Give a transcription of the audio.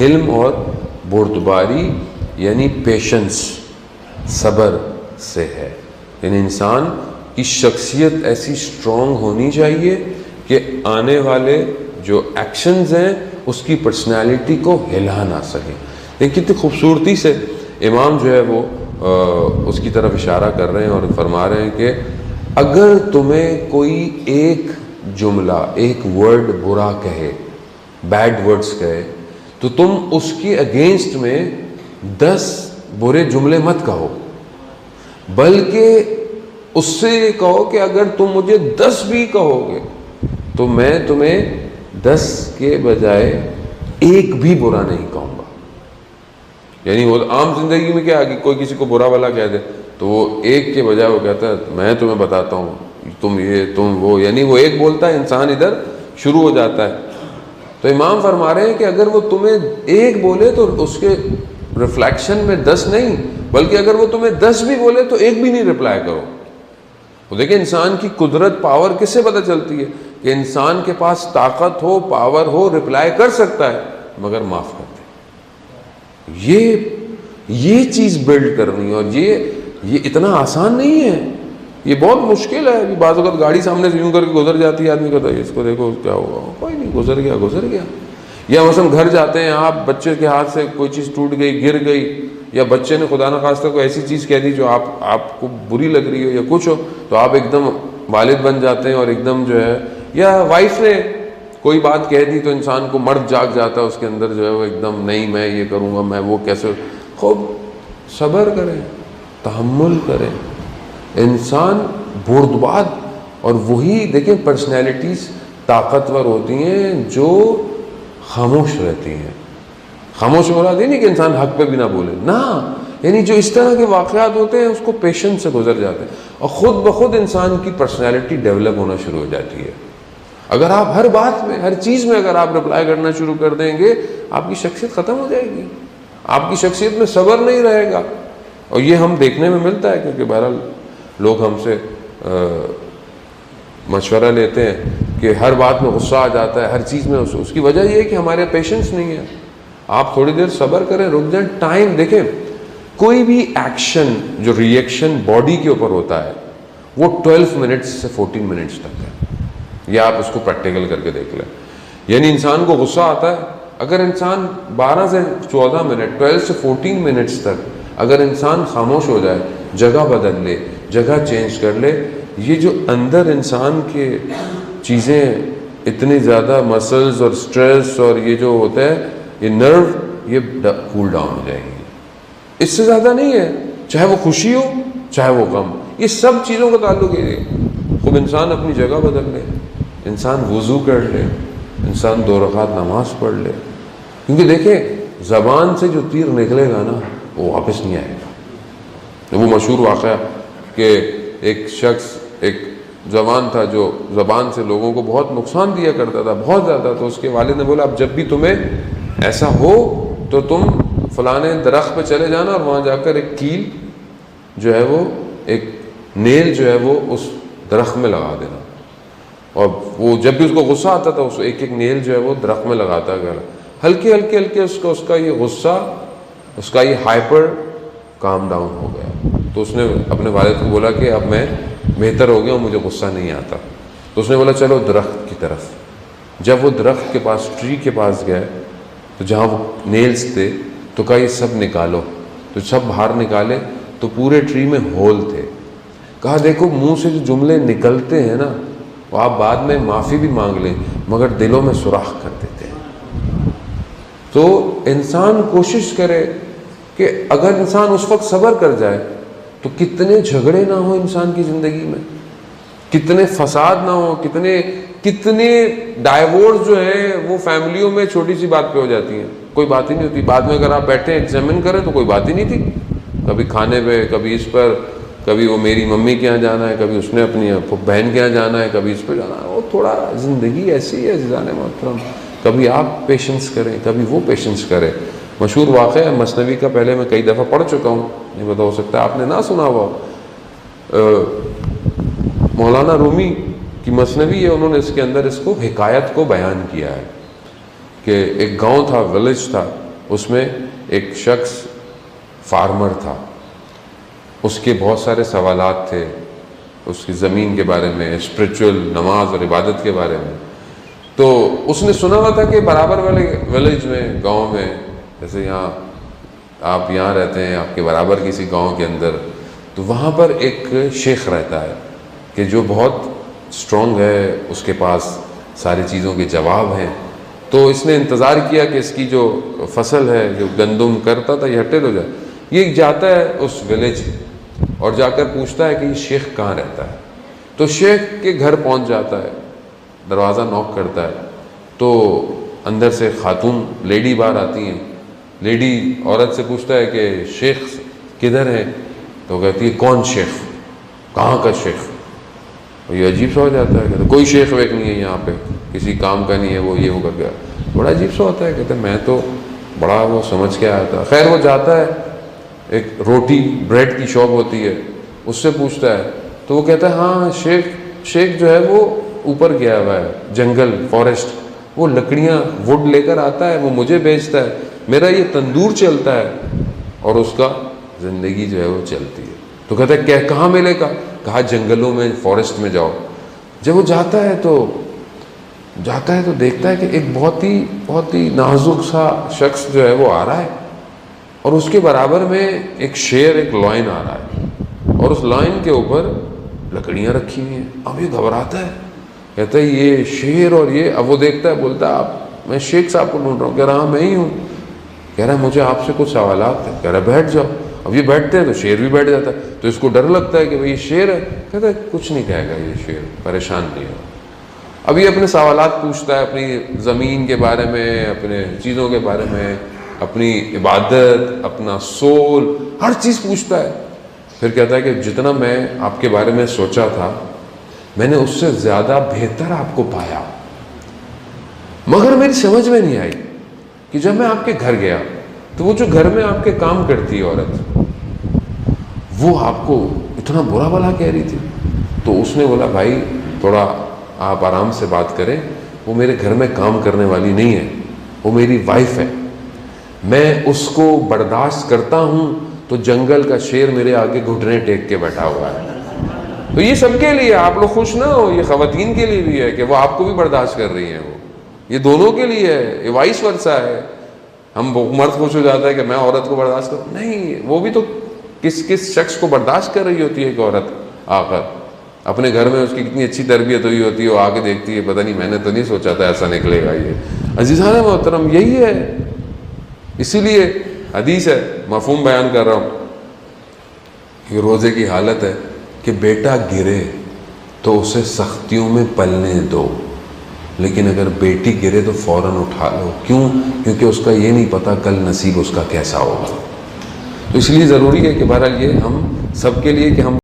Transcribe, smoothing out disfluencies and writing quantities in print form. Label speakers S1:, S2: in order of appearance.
S1: علم اور بردباری یعنی پیشنس، صبر سے ہے. یعنی انسان کی شخصیت ایسی اسٹرانگ ہونی چاہیے کہ آنے والے جو ایکشنز ہیں اس کی پرسنالٹی کو ہلا نہ سکے. لیکن کتنی خوبصورتی سے امام جو ہے وہ اس کی طرف اشارہ کر رہے ہیں اور فرما رہے ہیں کہ اگر تمہیں کوئی ایک جملہ، ایک ورڈ برا کہے، بیڈ ورڈز کہے، تو تم اس کے اگینسٹ میں 10 برے جملے مت کہو، بلکہ اس سے یہ کہو کہ اگر تم مجھے 10 بھی کہو گے تو میں تمہیں 10 کے بجائے ایک بھی برا نہیں کہوں گا. یعنی وہ عام زندگی میں کیا ہے کہ کوئی کسی کو برا والا کہہ دے تو وہ ایک کے بجائے وہ کہتا ہے میں تمہیں بتاتا ہوں تم یہ تم وہ، یعنی وہ ایک بولتا ہے انسان ادھر شروع ہو جاتا ہے. تو امام فرما رہے ہیں کہ اگر وہ تمہیں ایک بولے تو اس کے ریفلیکشن میں 10 نہیں، بلکہ اگر وہ تمہیں 10 بھی بولے تو ایک بھی نہیں رپلائی کرو. وہ دیکھیں انسان کی قدرت، پاور کس سے پتہ چلتی ہے کہ انسان کے پاس طاقت ہو، پاور ہو، رپلائی کر سکتا ہے مگر معاف کر دے. یہ چیز بلڈ کرنی، اور یہ اتنا آسان نہیں ہے، یہ بہت مشکل ہے. ابھی بعض اوقات گاڑی سامنے سے یوں کر کے گزر جاتی ہے، آدمی کہتا ہے اس کو دیکھو کیا ہوا، کوئی نہیں، گزر گیا. یا مثلا گھر جاتے ہیں آپ، بچے کے ہاتھ سے کوئی چیز ٹوٹ گئی، گر گئی، یا بچے نے خدا نخواستہ کوئی ایسی چیز کہہ دی جو آپ کو بری لگ رہی ہو یا کچھ ہو، تو آپ ایک دم والد بن جاتے ہیں اور ایک دم جو ہے، یا وائف نے کوئی بات کہہ دی تو انسان کو مرد جاگ جاتا ہے اس کے اندر جو ہے وہ ایک دم نہیں میں یہ کروں گا، میں وہ کیسے. خوب صبر کریں، تحمل کریں. انسان بردبار، اور وہی دیکھیں پرسنالٹیز طاقتور ہوتی ہیں جو خاموش رہتی ہیں. خاموش مراد یہ نہیں کہ انسان حق پہ بھی نہ بولے، نہ، یعنی جو اس طرح کے واقعات ہوتے ہیں اس کو پیشنس سے گزر جاتے ہیں اور خود بخود انسان کی پرسنالٹی ڈیولپ ہونا شروع ہو جاتی ہے. اگر آپ ہر بات میں، ہر چیز میں اگر آپ رپلائی کرنا شروع کر دیں گے، آپ کی شخصیت ختم ہو جائے گی، آپ کی شخصیت میں صبر نہیں رہے گا. اور یہ ہم دیکھنے میں ملتا ہے کیونکہ بہرحال لوگ ہم سے مشورہ لیتے ہیں کہ ہر بات میں غصہ آ جاتا ہے، ہر چیز میں. اس کی وجہ یہ ہے کہ ہمارے پیشنس نہیں ہے. آپ تھوڑی دیر صبر کریں، رک جائیں، ٹائم دیکھیں. کوئی بھی ایکشن جو ریئیکشن باڈی کے اوپر ہوتا ہے وہ 12 منٹس سے 14 منٹس تک ہے. یا آپ اس کو پریکٹیکل کر کے دیکھ لیں. یعنی انسان کو غصہ آتا ہے، اگر انسان 12 سے 14 منٹ، 12 سے 14 منٹس تک اگر انسان خاموش ہو جائے، جگہ بدل لے، جگہ چینج کر لے، یہ جو اندر انسان کے چیزیں اتنی زیادہ مسلز اور سٹریس اور یہ جو ہوتا ہے یہ نرو، یہ کول ڈاؤن ہو جائے گی. اس سے زیادہ نہیں ہے، چاہے وہ خوشی ہو چاہے وہ غم، یہ سب چیزوں کا تعلق ہے. خوب انسان اپنی جگہ بدل لے، انسان وضو کر لے، انسان 2 رکعت نماز پڑھ لے. کیونکہ دیکھیں زبان سے جو تیر نکلے گا نا وہ واپس نہیں آئے گا. وہ مشہور واقعہ کہ ایک شخص، ایک جوان تھا جو زبان سے لوگوں کو بہت نقصان دیا کرتا تھا، بہت زیادہ. تو اس کے والد نے بولا اب جب بھی تمہیں ایسا ہو تو تم فلانے درخت پہ چلے جانا اور وہاں جا کر ایک کیل جو ہے وہ، ایک نیل جو ہے وہ اس درخت میں لگا دینا. اور وہ جب بھی اس کو غصہ آتا تھا اس ایک ایک نیل جو ہے وہ درخت میں لگاتا گیا. ہلکے ہلکے اس کا یہ غصہ، اس کا یہ ہائپر کام ڈاؤن ہو گیا. تو اس نے اپنے والد کو بولا کہ اب میں بہتر ہو گیا ہوں، مجھے غصہ نہیں آتا. تو اس نے بولا چلو درخت کی طرف. جب وہ درخت کے پاس، ٹری کے پاس گئے تو جہاں وہ نیلز تھے تو کہا یہ سب نکالو. تو سب باہر نکالے تو پورے ٹری میں ہول تھے. کہا دیکھو منہ سے جو جملے نکلتے ہیں نا وہ آپ بعد میں معافی بھی مانگ لیں مگر دلوں میں سوراخ کر دیتے ہیں. تو انسان کوشش کرے کہ اگر انسان اس وقت صبر کر جائے تو کتنے جھگڑے نہ ہوں انسان کی زندگی میں، کتنے فساد نہ ہوں، کتنے ڈائیورس جو ہیں وہ فیملیوں میں چھوٹی سی بات پہ ہو جاتی ہیں، کوئی بات ہی نہیں ہوتی. بعد میں اگر آپ بیٹھیں ایگزامن کریں تو کوئی بات ہی نہیں تھی. کبھی کھانے پہ، کبھی اس پر، کبھی وہ میری ممی کے یہاں جانا ہے، کبھی اس نے اپنی بہن کے یہاں جانا ہے، کبھی اس پہ جانا ہے. وہ تھوڑا زندگی ایسی ہے عزیزان محترم، کبھی آپ پیشنس کریں کبھی وہ پیشنس کرے. مشہور واقعہ ہے مثنوی کا، پہلے میں کئی دفعہ پڑھ چکا ہوں، نہیں پتہ ہو سکتا ہے آپ نے نہ سنا ہوا. مولانا رومی کی مثنوی ہے، انہوں نے اس کے اندر اس کو حکایت کو بیان کیا ہے کہ ایک گاؤں تھا، ولیج تھا، اس میں ایک شخص فارمر تھا، اس کے بہت سارے سوالات تھے اس کی زمین کے بارے میں، اسپریچول نماز اور عبادت کے بارے میں. تو اس نے سنا ہوا تھا کہ برابر والے ولیج میں، گاؤں میں، جیسے یہاں آپ یہاں رہتے ہیں، آپ کے برابر کسی گاؤں کے اندر، تو وہاں پر ایک شیخ رہتا ہے کہ جو بہت اسٹرانگ ہے، اس کے پاس ساری چیزوں کے جواب ہیں. تو اس نے انتظار کیا کہ اس کی جو فصل ہے، جو گندم کرتا تھا، یہ ہٹے ہو جائے. یہ جاتا ہے اس ولیج اور جا کر پوچھتا ہے کہ یہ شیخ کہاں رہتا ہے. تو شیخ کے گھر پہنچ جاتا ہے، دروازہ نوک کرتا ہے، تو اندر سے خاتون لیڈی باہر آتی ہیں. لیڈی عورت سے پوچھتا ہے کہ شیخ کدھر ہے؟ تو کہتی ہے کون شیخ، کہاں کا شیخ؟ اور یہ عجیب سا ہو جاتا ہے، کہتے کوئی شیخ ویک نہیں ہے یہاں پہ، کسی کام کا نہیں ہے، وہ یہ ہوگا کیا. بڑا عجیب سا ہوتا ہے، کہتے میں تو بڑا وہ سمجھ کے آیا تھا. خیر وہ جاتا ہے، ایک روٹی بریڈ کی شاپ ہوتی ہے، اس سے پوچھتا ہے. تو وہ کہتا ہے ہاں شیخ جو ہے وہ اوپر گیا ہوا ہے، جنگل فارسٹ، وہ لکڑیاں وڈ لے کر آتا ہے، وہ مجھے بیچتا ہے، میرا یہ تندور چلتا ہے اور اس کا زندگی جو ہے وہ چلتی ہے. تو کہتا ہے کہاں ملے گا؟ کہا جنگلوں میں، فارسٹ میں جاؤ. جب وہ جاتا ہے تو دیکھتا ہے کہ ایک بہت ہی نازک سا شخص جو ہے وہ آ رہا ہے، اور اس کے برابر میں ایک شیر، ایک لائن آ رہا ہے، اور اس لائن کے اوپر لکڑیاں رکھی ہوئی ہیں. اب یہ گھبراتا ہے، کہتا ہے یہ شیر اور یہ. اب وہ دیکھتا ہے، بولتا ہے میں شیخ صاحب کو ڈھونڈ رہا ہوں. کہہ رہا ہاں میں ہی ہوں. کہہ رہا ہے مجھے آپ سے کچھ سوالات ہیں. کہہ رہا بیٹھ جاؤ. اب یہ بیٹھتے ہیں تو شیر بھی بیٹھ جاتا ہے. تو اس کو ڈر لگتا ہے کہ بھئی یہ شیر ہے. کہتا ہے کچھ نہیں کہے گا یہ شیر، پریشان نہیں ہو. اب یہ اپنے سوالات پوچھتا ہے، اپنی زمین کے بارے میں، اپنے چیزوں کے بارے میں، اپنی عبادت، اپنا سول، ہر چیز پوچھتا ہے. پھر کہتا ہے کہ جتنا میں آپ کے بارے میں سوچا تھا، میں نے اس سے زیادہ بہتر آپ کو پایا، مگر میری سمجھ میں نہیں آئی کہ جب میں آپ کے گھر گیا تو وہ جو گھر میں آپ کے کام کرتی ہے عورت، وہ آپ کو اتنا برا بھلا کہہ رہی تھی. تو اس نے بولا بھائی تھوڑا آپ آرام سے بات کریں، وہ میرے گھر میں کام کرنے والی نہیں ہے، وہ میری وائف ہے. میں اس کو برداشت کرتا ہوں تو جنگل کا شیر میرے آگے گھٹنے ٹیک کے بیٹھا ہوا ہے. تو یہ سب کے لیے، آپ لوگ خوش نہ ہو، یہ خواتین کے لیے بھی ہے کہ وہ آپ کو بھی برداشت کر رہی ہیں. وہ یہ دونوں کے لیے ہے، یہ وائس ورثہ ہے. ہم مرد خوش ہو جاتا ہے کہ میں عورت کو برداشت کروں، نہیں، وہ بھی تو کس شخص کو برداشت کر رہی ہوتی ہے کہ عورت آ کر اپنے گھر میں، اس کی کتنی اچھی تربیت ہوئی ہوتی ہے، وہ آ کے دیکھتی ہے، پتہ نہیں میں نے تو نہیں سوچا تھا ایسا نکلے گا. یہ عزیزان محترم یہی ہے. اسی لیے حدیث ہے، مفہوم بیان کر رہا ہوں، کہ روزے کی حالت ہے کہ بیٹا گرے تو اسے سختیوں میں پلنے دو، لیکن اگر بیٹی گرے تو فوراً اٹھا لو. کیوں؟ کیونکہ اس کا یہ نہیں پتا کل نصیب اس کا کیسا ہوگا. تو اس لیے ضروری ہے کہ بہرحال یہ ہم سب کے لیے کہ ہم